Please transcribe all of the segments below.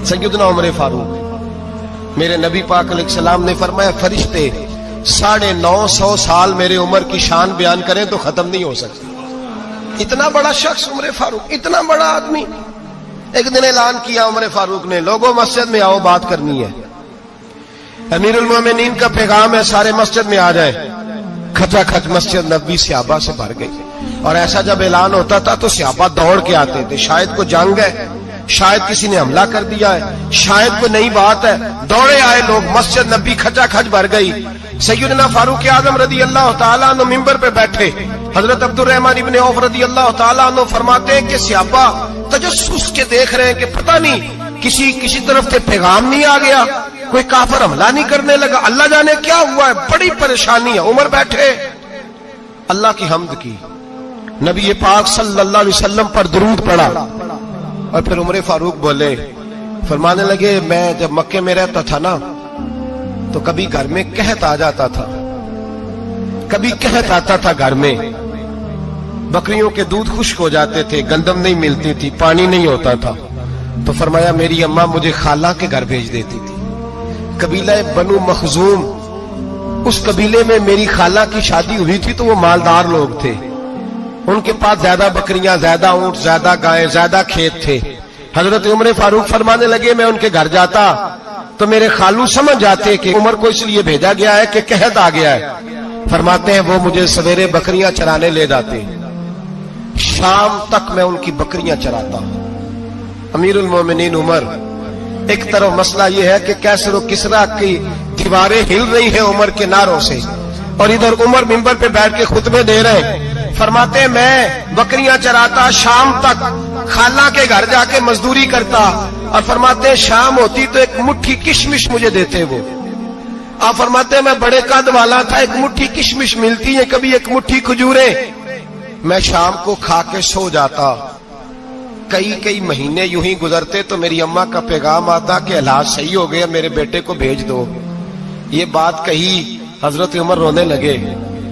سیدنا عمر فاروق، میرے نبی پاک علیہ السلام نے فرمایا فرشتے 950 سال میرے عمر کی شان بیان کریں تو ختم نہیں ہو سکتی۔ اتنا بڑا شخص عمر فاروق، اتنا بڑا آدمی۔ ایک دن اعلان کیا عمر فاروق نے، لوگوں مسجد میں آؤ، بات کرنی ہے۔ امیر المومنین کا پیغام ہے، سارے مسجد میں آ جائیں۔ کھچا کھچ مسجد نبوی صحابہ سے بھر گئی، اور ایسا جب اعلان ہوتا تھا تو صحابہ دوڑ کے آتے تھے، شاید کو جنگ ہے، شاید کسی نے حملہ کر دیا ہے، شاید کوئی نئی بات ہے، دوڑے آئے لوگ، مسجد نبی کھچا کھچ بھر گئی۔ سیدنا فاروق اعظم رضی اللہ تعالیٰ عنہ ممبر پہ بیٹھے، حضرت عبد الرحمن ابن عوف رضی اللہ تعالیٰ عنہ فرماتے ہیں کہ صحابہ تجسس کے دیکھ رہے ہیں کہ پتہ نہیں کسی طرف سے پیغام نہیں آ گیا، کوئی کافر حملہ نہیں کرنے لگا، اللہ جانے کیا ہوا ہے، بڑی پریشانی ہے۔ عمر بیٹھے، اللہ کی حمد کی، نبی پاک صلی اللہ علیہ وسلم پر درود پڑھا، اور پھر عمر فاروق بولے، فرمانے لگے میں جب مکے میں رہتا تھا نا تو کبھی گھر میں قحط آ جاتا تھا، کبھی قحط آتا تھا گھر میں، بکریوں کے دودھ خشک ہو جاتے تھے، گندم نہیں ملتی تھی، پانی نہیں ہوتا تھا، تو فرمایا میری اماں مجھے خالہ کے گھر بھیج دیتی تھی۔ قبیلہ بنو مخزوم، اس قبیلے میں میری خالہ کی شادی ہوئی تھی تو وہ مالدار لوگ تھے، ان کے پاس زیادہ بکریاں، زیادہ اونٹ، زیادہ گائیں، زیادہ کھیت تھے۔ حضرت عمر فاروق فرمانے لگے میں ان کے گھر جاتا تو میرے خالو سمجھ جاتے کہ عمر کو اس لیے بھیجا گیا ہے کہ قحط آ گیا ہے، فرماتے ہیں وہ مجھے سویرے بکریاں چرانے لے جاتے، شام تک میں ان کی بکریاں چراتا ہوں۔ امیر المومنین عمر، ایک طرف مسئلہ یہ ہے کہ کیسر و کسرا کی دیواریں ہل رہی ہیں عمر کے نعروں سے، اور ادھر عمر ممبر پہ بیٹھ کے خطبے دے رہے ہیں، فرماتے ہیں میں بکریاں چراتا، شام تک خالہ کے گھر جا کے مزدوری کرتا، اور فرماتے ہیں شام ہوتی تو ایک مٹھی کشمش مجھے دیتے وہ۔ آپ فرماتے ہیں میں بڑے قد والا تھا، ایک مٹھی کشمش ملتی ہے، کبھی ایک مٹھی کھجوریں، میں شام کو کھا کے سو جاتا۔ کئی مہینے یوں ہی گزرتے تو میری اماں کا پیغام آتا کہ علاج صحیح ہو گیا، میرے بیٹے کو بھیج دو۔ یہ بات کہی، حضرت عمر رونے لگے،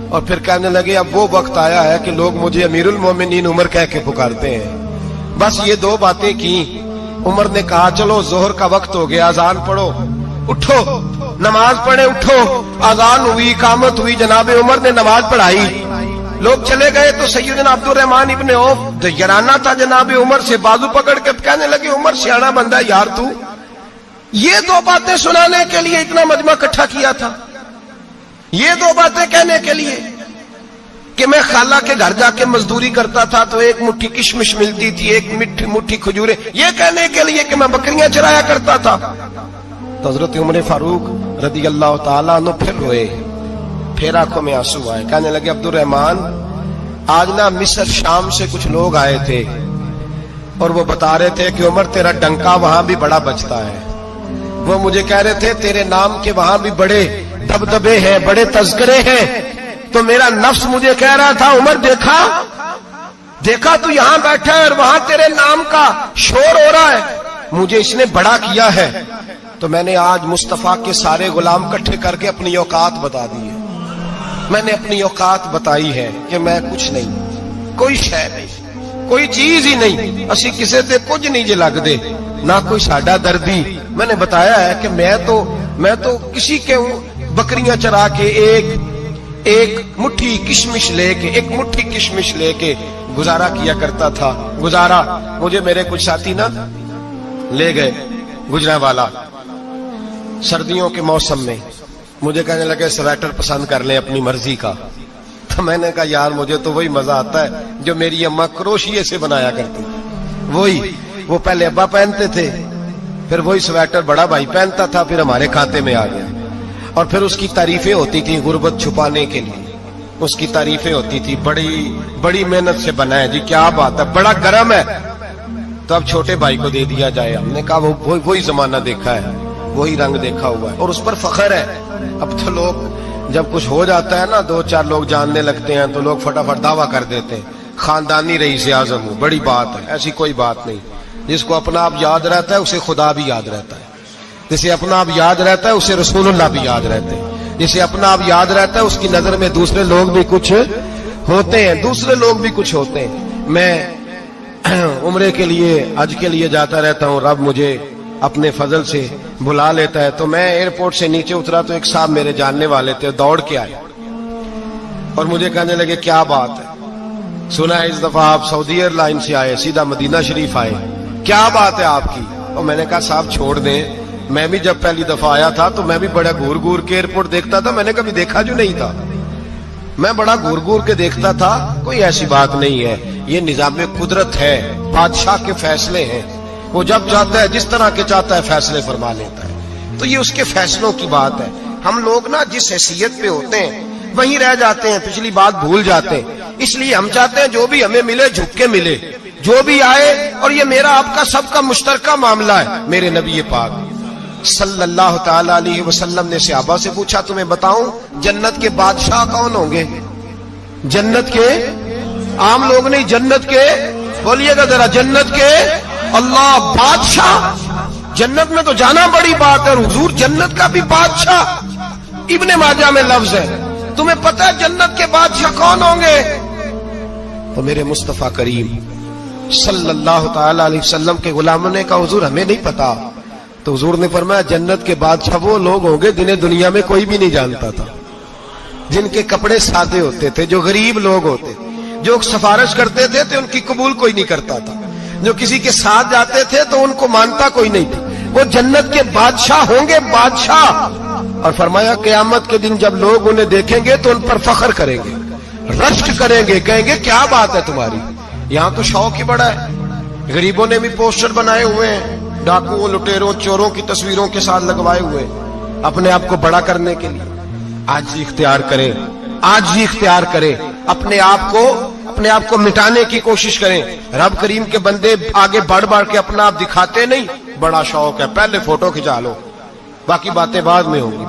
اور پھر کہنے لگے اب وہ وقت آیا ہے کہ لوگ مجھے امیر المومنین عمر کہہ کے پکارتے ہیں۔ بس یہ دو باتیں کی، عمر نے کہا چلو ظہر کا وقت ہو گیا، اذان پڑھو، اٹھو نماز پڑھے، اٹھو۔ اذان ہوئی، اقامت ہوئی، جناب عمر نے نماز پڑھائی، لوگ چلے گئے تو سیدنا عبد الرحمن ابن عوف یارانہ تھا جناب عمر سے، بازو پکڑ کے کہنے لگے عمر سیاڑا بندہ یار تو یہ دو باتیں سنانے کے لیے اتنا مجمع اکٹھا کیا تھا، یہ دو باتیں کہنے کے لیے کہ میں خالہ کے گھر جا کے مزدوری کرتا تھا تو ایک مٹھی کشمش ملتی تھی، ایک مٹھی کھجورے، یہ کہنے کے لیے کہ میں بکریاں چرایا کرتا تھا۔ تو حضرت عمر فاروق رضی اللہ تعالیٰ عنہ پھر روئے، پھر آنکھوں میں آنسو آئے، کہنے لگے عبد الرحمن آج نا مصر شام سے کچھ لوگ آئے تھے اور وہ بتا رہے تھے کہ عمر تیرا ڈنکا وہاں بھی بڑا بجتا ہے، وہ مجھے کہہ رہے تھے تیرے نام کے وہاں بھی بڑے دبدبے ہیں، بڑے تذکرے ہیں، تو میرا نفس مجھے کہہ رہا تھا عمر دیکھا تو یہاں بیٹھا ہے اور وہاں تیرے نام کا شور ہو رہا ہے، مجھے اس نے بڑا کیا ہے، تو میں نے آج مصطفیٰ کے سارے غلام اکٹھے کر کے اپنی اوقات بتا دی ہے، میں نے اپنی اوقات بتائی ہے کہ میں کچھ نہیں، کوئی شے نہیں، کوئی چیز ہی نہیں، اسی کسے تے کچھ نہیں جے لگ دے، نہ کوئی ساڈا دردی۔ میں نے بتایا ہے کہ میں تو کسی کے بکریاں چرا کے ایک مٹھی کشمش لے کے گزارا کیا کرتا تھا۔ گزارا مجھے میرے کچھ ساتھی نا لے گئے گجرانوالا سردیوں کے موسم میں، مجھے کہنے لگے سویٹر پسند کر لیں اپنی مرضی کا، تو میں نے کہا یار مجھے تو وہی مزہ آتا ہے جو میری اماں کروشیے سے بنایا کرتی، وہ پہلے ابا پہنتے تھے، پھر وہی سویٹر بڑا بھائی پہنتا تھا، پھر ہمارے کھاتے میں آ گیا، اور پھر اس کی تعریفیں ہوتی تھی غربت چھپانے کے لیے، اس کی تعریفیں ہوتی تھی بڑی محنت سے بنا ہے جی، کیا بات ہے، بڑا گرم ہے، تو اب چھوٹے بھائی کو دے دیا جائے۔ ہم نے کہا وہی زمانہ دیکھا ہے، وہی رنگ دیکھا ہوا ہے، اور اس پر فخر ہے۔ اب تو لوگ جب کچھ ہو جاتا ہے نا، 2-4 لوگ جاننے لگتے ہیں تو لوگ فٹافٹ دعویٰ کر دیتے ہیں خاندانی رئیس اعظم ہوں، بڑی بات ہے، ایسی کوئی بات نہیں۔ جس کو اپنا آپ یاد رہتا ہے اسے خدا بھی یاد رہتا ہے، جسے اپنا آپ یاد رہتا ہے اسے رسول اللہ بھی یاد رہتے ہیں، جسے اپنا آپ یاد رہتا ہے اس کی نظر میں دوسرے لوگ بھی کچھ ہوتے ہیں، میں عمرے کے لیے حج کے لیے جاتا رہتا ہوں، رب مجھے اپنے فضل سے بلا لیتا ہے. تو میں ایئرپورٹ سے نیچے اترا تو ایک صاحب میرے جاننے والے تھے, دوڑ کے آئے اور مجھے کہنے لگے کیا بات ہے, سنا ہے اس دفعہ آپ سعودی ایئر لائن سے آئے, سیدھا مدینہ شریف آئے, کیا بات ہے آپ کی؟ اور میں نے کہا صاحب چھوڑ دیں, میں بھی جب پہلی دفعہ آیا تھا تو میں بھی بڑا گور گور کے ایئرپورٹ دیکھتا تھا, میں نے کبھی دیکھا جو نہیں تھا, میں بڑا گور گور کے دیکھتا تھا, کوئی ایسی بات نہیں ہے, یہ نظام قدرت ہے, بادشاہ کے فیصلے ہیں, وہ جب چاہتا ہے جس طرح کے چاہتا ہے فیصلے فرما لیتا ہے, تو یہ اس کے فیصلوں کی بات ہے. ہم لوگ نا جس حیثیت پہ ہوتے ہیں وہیں رہ جاتے ہیں, پچھلی بات بھول جاتے ہیں, اس لیے ہم چاہتے ہیں جو بھی ہمیں ملے جھک کے ملے, جو بھی آئے, اور یہ میرا آپ کا سب کا مشترکہ معاملہ ہے. میرے نبی پاک صلی اللہ تعالی علیہ وسلم نے صحابہ سے پوچھا تمہیں بتاؤں جنت کے بادشاہ کون ہوں گے؟ جنت کے عام لوگ نہیں, جنت کے, بولیے گا ذرا, جنت کے اللہ بادشاہ. جنت میں تو جانا بڑی بات ہے, حضور جنت کا بھی بادشاہ, ابن ماجہ میں لفظ ہے. تمہیں پتہ ہے جنت کے بادشاہ کون ہوں گے؟ تو میرے مصطفیٰ کریم صلی اللہ تعالی علیہ وسلم کے غلاموں نے کہا حضور ہمیں نہیں پتا. تو حضور نے فرمایا جنت کے بادشاہ وہ لوگ ہوں گے جنہیں دنیا میں کوئی بھی نہیں جانتا تھا, جن کے کپڑے سادے ہوتے تھے, جو غریب لوگ ہوتے, جو سفارش کرتے تھے تو ان کی قبول کوئی نہیں کرتا تھا, جو کسی کے ساتھ جاتے تھے تو ان کو مانتا کوئی نہیں تھا, وہ جنت کے بادشاہ ہوں گے, بادشاہ. اور فرمایا قیامت کے دن جب لوگ انہیں دیکھیں گے تو ان پر فخر کریں گے, رشک کریں گے, کہیں گے کیا بات ہے تمہاری. یہاں تو شوق ہی بڑا ہے, غریبوں نے بھی پوسٹر بنائے ہوئے ہیں, ڈاکوؤں, لٹیروں, چوروں کی تصویروں کے ساتھ لگوائے ہوئے, اپنے آپ کو بڑا کرنے کے لیے. آج اختیار کریں, آج اختیار کریں, اپنے آپ کو مٹانے کی کوشش کریں. رب کریم کے بندے آگے بڑھ بڑھ کے اپنا آپ دکھاتے نہیں, بڑا شوق ہے, پہلے فوٹو کھچا لو, باقی باتیں بعد میں ہوں گی.